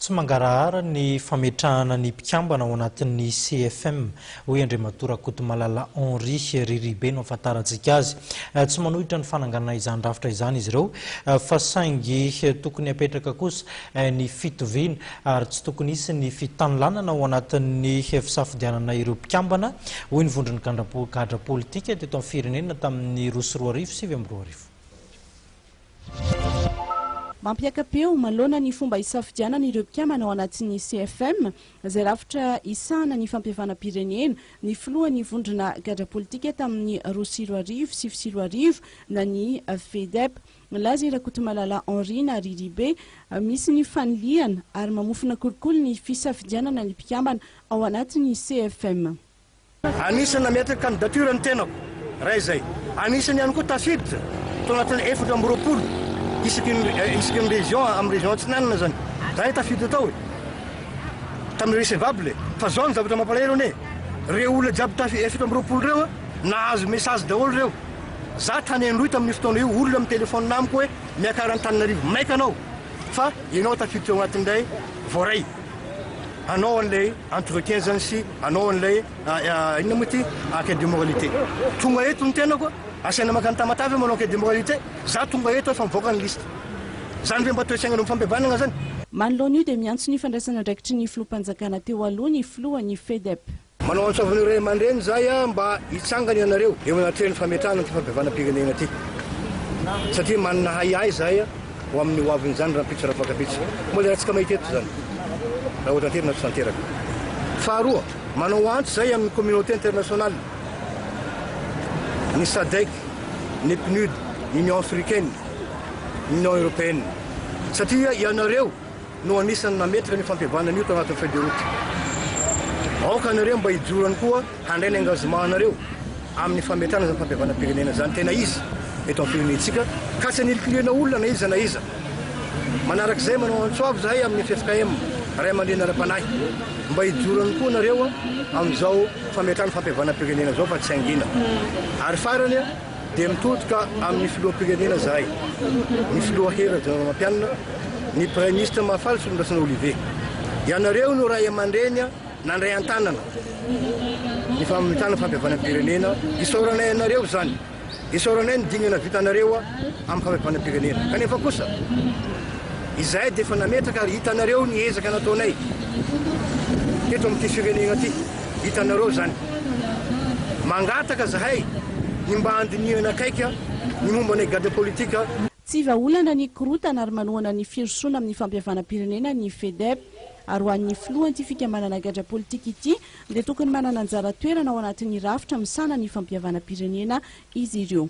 Tsy mangarahara ny fametrahana ny mpikambana ao anatin'ny CFM hoy Andriamatora Rakotomalala Henri Riribe no afantarantsika azy. Tsy manohitra ny fananganana izany rafitra izany izy ireo fa saingy tokony apetraka kosa ny fitoviana ary tsy tokony hisy ny fitanilanana ao anatin'ny fisafidianana ireo mpikambana hoy ny vondron'ny gadra politika teto amin'ny firenena tamin'ny 2022. Mampiakapeo malona ny fomba hisafidianana ireo mpikambana ao anatin'ny CFM izay rafitra isana ny fampiavanam-pirenena ny filohan'ny vondrona gadra politika tamin'ny 2022 sy 2022 na ny FEDEP laza Rakotomalala Henri na Riribe misy ny faniliana ary mamofona kolokolo ny fisafidianana ny mpikambana ao anatin'ny CFM. Anisany nametraka kandidatura ny tenako raha izay anisany ihany koa tafiditra tao anatin'ny 420 isaky ny région amin'ny région Tsinanana zany zay tafiditra tao tamin'ny recevable fa zao ny zavatra mampalahelo ne reo olona jiaby tafiditra 420 reo nahazo message daholo reo za tany androy tamin'ny fotoana io olona amin'ny telefônina amiko hoe miakara ny Antananarivo maika anao fa ianao tafiditra ao anatin'ilay voaray anao an'ilay entretien zany sy anao an'ilay inona moa ty enquête de moralité tonga eto ny tenako asaina makany tamatavy manao enquête de moralité za tonga eto fa mivoaka ny liste zany ve mba toesaigna no mifampiavanana zany. Manoloana io dia miantso ny fandraisana ndraikitry ny filoham-panjakana teo aloha ny filohan'ny FEDEP. Manao antsoavany ray aman-dreny zay mba hitsangany ianareo eo anatreny fametrahana ny fampiavanam-pirenena ty satria manana hay zay ho amin'ny hoaviny zany raha mpitso raha fakapitso moa le ratsika mahita eto zany raha ohatra anterina tsy tanteraka. Faharoa manao antso zay amin'ny communauté internationale ny SADC, ny PNUD, l'Union africaine, l'Union européenne. Satria ianareo no anisany nametraka ny fampiavanana io tao anatin'ny feuille de route. Aoka anareo mba hijorany koa handray ny engagement anareo amin'ny fametrahana ny fampiavanam-pirenena zany tena izy eto amin'ny firenentsika ka tsy anilokiliana olona na iza na iza. Manarak'izay manao antsoavy zahay amin'ny FFKM ray aman-dreny ara-panahy mba hijorany koa nareo amin'izao fametrahana fampiavanam-pirenena zao fa tsy angina. Ary farany dia mitodika amin'ny filoham-pirenena zahay ny filoha hera mampianina ny premier ministre mahafaly Solondrasana Olivier ianareo no ray aman-dreny nandray an-tanana ny fametrahana fampiavanam-pirenena isaoranay anareo zany isaoranay ny dinana vitanareo amin'ny fampiavanam-pirenena kanefa kosa izay dia efa nametraka ary hitanareo ny ezaka nataonay eto amin'ity firenena ty hitanareo zany mangataka zahay ny mba andinihana akaika ny momba ny gadra politika. Tsy vaolana ny korotana ary manohana ny firosoana amin'ny fampiavanam-pirenena ny FEDEP ary ho an'ny filohan'ity fikambanana gadra politika ity dia tokony manana anjara toerana ao anatin'ny rafitra misana ny fampiavanam-pirenena izy ireo.